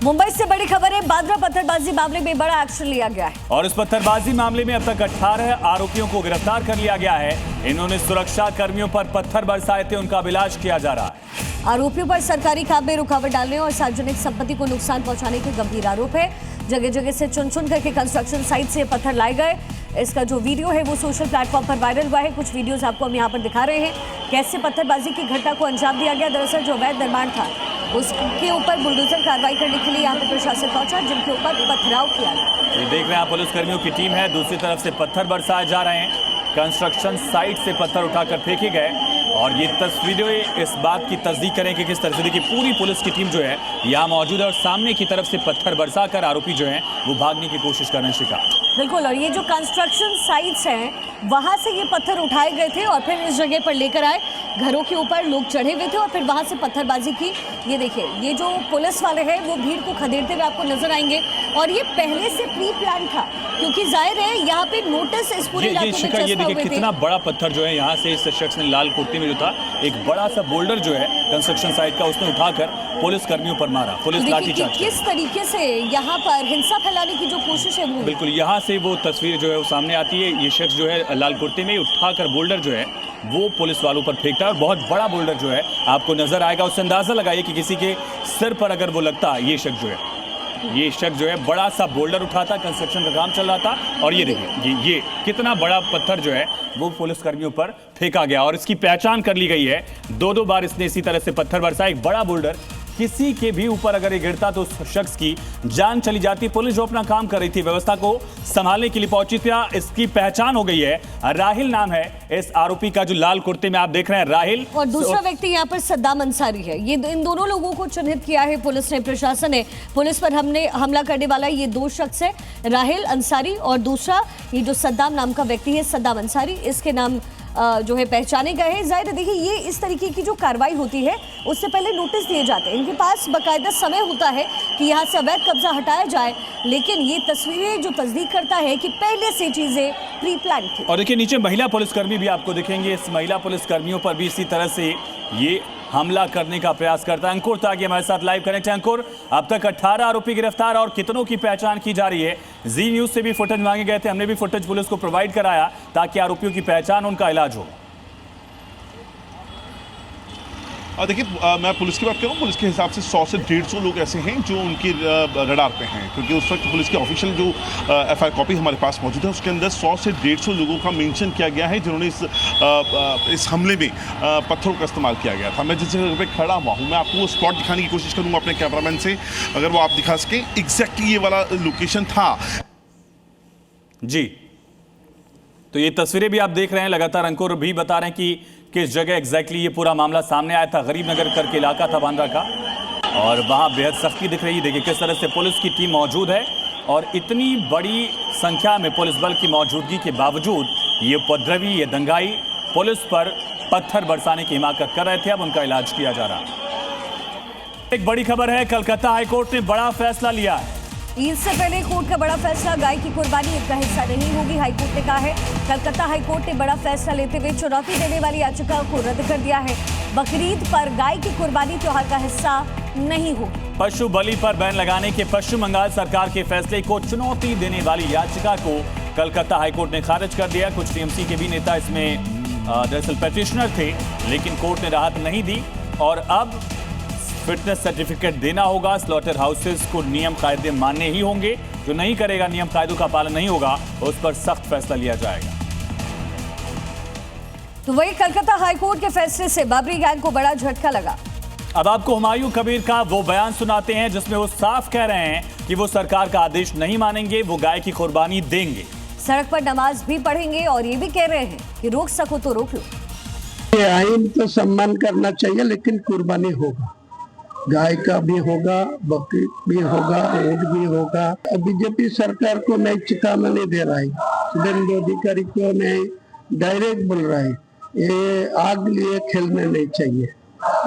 मुंबई से बड़ी खबर है। बांद्रा पत्थरबाजी मामले में बड़ा एक्शन लिया गया है और इस पत्थरबाजी मामले में अब तक 18 आरोपियों को गिरफ्तार कर लिया गया है। इन्होंने सुरक्षा कर्मियों पर पत्थर बरसाए थे, उनका इलाज किया जा रहा है। आरोपियों पर सरकारी काम में रुकावट डालने और सार्वजनिक संपत्ति को नुकसान पहुंचाने के गंभीर आरोप है। जगह जगह से चुन चुन करके कंस्ट्रक्शन साइट से पत्थर लाए गए। इसका जो वीडियो है वो सोशल प्लेटफॉर्म पर वायरल हुआ है। कुछ वीडियोस आपको हम यहाँ पर दिखा रहे हैं, कैसे पत्थरबाजी की घटना को अंजाम दिया गया। दरअसल जो अवैध निर्माण था उसके ऊपर बुलडोजर कार्रवाई करने के लिए यहाँ पर प्रशासन पहुंचा, जिनके ऊपर पथराव किया गया। ये देख रहे हैं, पुलिसकर्मियों की टीम है, दूसरी तरफ से पत्थर बरसाए जा रहे हैं। कंस्ट्रक्शन साइट से पत्थर उठाकर फेंके गए और ये तस्वीरें इस बात की तस्दीक करें कि किस तरह से देखिए पूरी पुलिस की टीम जो है यहाँ मौजूद है और सामने की तरफ से पत्थर बरसाकर आरोपी जो हैं वो भागने की कोशिश कर रहे हैं। शिका बिल्कुल, और ये जो कंस्ट्रक्शन साइट्स हैं वहाँ से ये पत्थर उठाए गए थे और फिर इस जगह पर लेकर आए। घरों के ऊपर लोग चढ़े हुए थे और फिर वहाँ से पत्थरबाजी की। ये देखिए, ये जो पुलिस वाले हैं वो भीड़ को खदेड़ते हुए आपको नजर आएंगे और ये पहले से प्री प्लान था, क्योंकि जाहिर है यहाँ पे नोटिस इस पूरे इलाके में चस्पा ये देखिए हुए थे। कितना बड़ा पत्थर जो है यहाँ से इस शख्स ने लाल कुर्ते में जो था एक बड़ा सा बोल्डर जो है कंस्ट्रक्शन साइट का उसने उठाकर पुलिस कर्मियों पर मारा। पुलिस लाठीचार्ज किस तरीके से यहाँ पर हिंसा फैलाने की जो कोशिश है वो बिल्कुल यहाँ से वो तस्वीर जो है वो सामने आती है। ये शख्स जो है लाल कुर्ते में उठाकर बोल्डर जो है वो पुलिस वालों पर फेंकता है और बहुत बड़ा बोल्डर जो है आपको नजर आएगा। उससे अंदाजा लगाइए कि किसी के सिर पर अगर वो लगता है, ये शख्स जो है बड़ा सा बोल्डर उठाता, कंस्ट्रक्शन का काम चल रहा था और ये देखिए ये कितना बड़ा पत्थर जो है वो पुलिस कर्मियों पर फेंका गया और इसकी पहचान कर ली गई है। दो बार इसने इसी तरह से पत्थर बरसाया। एक बड़ा बोल्डर किसी के भी ऊपर अगर ये गिरता तो उस शख्स की जान चली जाती। पुलिस जो अपना काम कर रही थी, व्यवस्था को संभालने के लिए पहुंची थी, इसकी पहचान हो गई है। राहिल नाम है इस आरोपी का, जो लाल कुर्ते में आप देख रहे हैं, राहिल। और दूसरा व्यक्ति यहाँ पर सद्दाम अंसारी है। ये इन दोनों लोगों को चिन्हित किया है पुलिस ने, प्रशासन ने। पुलिस पर हमला करने वाला ये दो शख्स है, राहिल अंसारी और दूसरा ये जो सद्दाम नाम का व्यक्ति है, सद्दाम अंसारी। इसके नाम जो है पहचाने गए हैं। जाहिर है, देखिए ये इस तरीके की जो कार्रवाई होती है उससे पहले नोटिस दिए जाते हैं। इनके पास बाकायदा समय होता है कि यहाँ से अवैध कब्जा हटाया जाए, लेकिन ये तस्वीरें जो तस्दीक करता है कि पहले से चीजें प्री प्लान थी। और देखिए नीचे महिला पुलिसकर्मी भी आपको दिखेंगे। इस महिला पुलिसकर्मियों पर भी इसी तरह से ये हमला करने का प्रयास करता है। अंकुर ताकि हमारे साथ लाइव कनेक्ट है। अंकुर, अब तक 18 आरोपी गिरफ्तार और कितनों की पहचान की जा रही है? जी न्यूज से भी फुटेज मांगे गए थे, हमने भी फुटेज पुलिस को प्रोवाइड कराया ताकि आरोपियों की पहचान, उनका इलाज हो। देखिए, मैं पुलिस की बात करूं, पुलिस के हिसाब से 100 से 150 लोग ऐसे हैं जो उनकी रडार पे हैं, क्योंकि उस वक्त पुलिस की ऑफिशियल जो एफआईआर कॉपी हमारे पास मौजूद है उसके अंदर 100 से 150 लोगों का मेंशन किया गया है जिन्होंने इस हमले में पत्थरों का इस्तेमाल किया गया था। मैं जिस जगह पे खड़ा हुआ हूँ, मैं आपको वो स्पॉट दिखाने की कोशिश करूँगा अपने कैमरामैन से, अगर वो आप दिखा सकें। एग्जैक्टली ये वाला लोकेशन था जी। तो ये तस्वीरें भी आप देख रहे हैं, लगातार अंकुर भी बता रहे हैं कि किस जगह एग्जैक्टली ये पूरा मामला सामने आया था। गरीब नगर करके इलाका था बांद्रा का और वहाँ बेहद सख्ती दिख रही है। देखिए किस तरह से पुलिस की टीम मौजूद है और इतनी बड़ी संख्या में पुलिस बल की मौजूदगी के बावजूद ये उपद्रवी, ये दंगाई पुलिस पर पत्थर बरसाने की हिमाकत कर रहे थे। अब उनका इलाज किया जा रहा है। एक बड़ी खबर है, कलकत्ता हाईकोर्ट ने बड़ा फैसला लिया है। ईद से पहले कोर्ट का बड़ा फैसला, गाय की कुर्बानी ईद का हिस्सा नहीं होगी, हाईकोर्ट ने कहा है। कलकत्ता हाईकोर्ट ने बड़ा फैसला लेते हुए चुनौती देने वाली याचिका को रद्द कर दिया है। बकरीद पर गाय की कुर्बानी त्योहार का हिस्सा नहीं होगी। पशु बलि पर बैन लगाने के पश्चिम बंगाल सरकार के फैसले को चुनौती देने वाली याचिका को कलकत्ता हाईकोर्ट ने खारिज कर दिया। कुछ टीएमसी के भी नेता इसमें दरअसल पेटिशनर थे, लेकिन कोर्ट ने राहत नहीं दी और अब फिटनेस सर्टिफिकेट देना होगा। स्लॉटर हाउसेस को नियम कायदे मानने ही होंगे। जो नहीं करेगा, नियम कायदों का पालन नहीं होगा, उस पर सख्त फैसला लिया जाएगा। तो वही कलकत्ता हाईकोर्ट के फैसले से बाबरी गैंग को बड़ा झटका लगा। अब आपको हुमायूं कबीर का वो बयान सुनाते हैं जिसमें वो साफ कह रहे हैं कि वो सरकार का आदेश नहीं मानेंगे, वो गाय की कुर्बानी देंगे। सड़क पर नमाज भी पढ़ेंगे और ये भी कह रहे हैं कि रोक सको तो रोक लो। ये आइन तो सम्मान करना चाहिए, लेकिन कुर्बानी होगा, गाय का भी होगा, बकरी भी होगा, ऊँट भी होगा। बीजेपी सरकार को नैतिकता में नहीं दे रहा है, सुरेंद्र अधिकारी को नहीं डायरेक्ट बोल रहा है ये आग लिए खेलने नहीं चाहिए।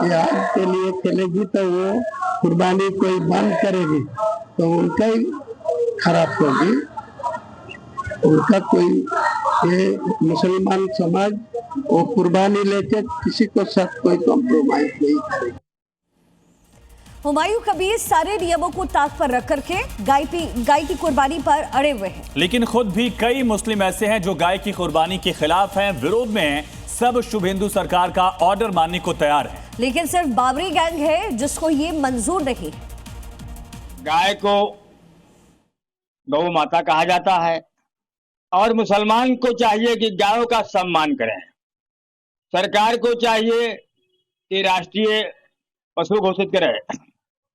ये आग के लिए खेलेगी तो वो कुर्बानी कोई बंद करेगी तो उनका ही खराब होगी। उनका कोई ये मुसलमान समाज वो कुर्बानी लेके किसी को साथ कोई कॉम्प्रोमाइज नहीं करेगी। हुमायूं कबीर सारे नियमों को ताक पर रख करके गाय की कुर्बानी पर अड़े हुए हैं। लेकिन खुद भी कई मुस्लिम ऐसे हैं जो गाय की कुर्बानी के खिलाफ हैं, विरोध में हैं। सब शुभ हिंदू सरकार का ऑर्डर मानने को तैयार है, लेकिन सिर्फ बाबरी गैंग है जिसको ये मंजूर नहीं। गाय को गौ माता कहा जाता है और मुसलमान को चाहिए कि गायों का सम्मान करें। सरकार को चाहिए कि राष्ट्रीय पशु घोषित करे,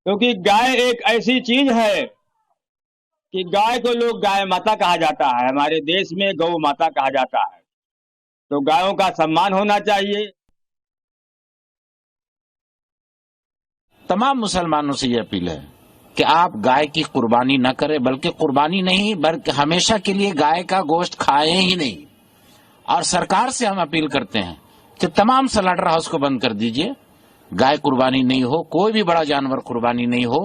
क्योंकि गाय एक ऐसी चीज है कि गाय को लोग गाय माता कहा जाता है। हमारे देश में गौ माता कहा जाता है, तो गायों का सम्मान होना चाहिए। तमाम मुसलमानों से ये अपील है कि आप गाय की कुर्बानी न करें, बल्कि कुर्बानी नहीं बल्कि हमेशा के लिए गाय का गोश्त खाएं ही नहीं। और सरकार से हम अपील करते हैं कि तमाम स्लॉटर हाउस को बंद कर दीजिए, गाय कुर्बानी नहीं हो, कोई भी बड़ा जानवर कुर्बानी नहीं हो।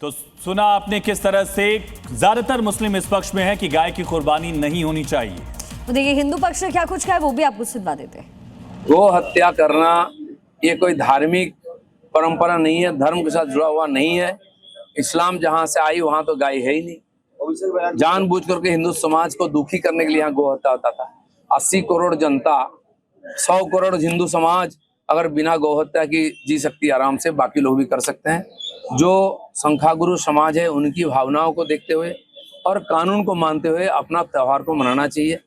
तो सुना आपने किस तरह से ज्यादातर मुस्लिम इस पक्ष में है कि गाय की कुर्बानी नहीं होनी चाहिए। तो देखिए हिंदू पक्ष से क्या कुछ कहा है वो भी आपको सुनवा देते हैं। गो हत्या करना ये कोई धार्मिक परंपरा नहीं है, धर्म के साथ जुड़ा हुआ नहीं है। इस्लाम जहां से आई वहां तो गाय है ही नहीं। जानबूझ करके हिंदू समाज को दुखी करने के लिए यहाँ गो हत्या होता था। 80 करोड़ जनता, 100 करोड़ हिंदू समाज अगर बिना गौ हत्या की जी सकती है आराम से, बाकी लोग भी कर सकते हैं। जो संख्यागुरु समाज है उनकी भावनाओं को देखते हुए और कानून को मानते हुए अपना त्योहार को मनाना चाहिए।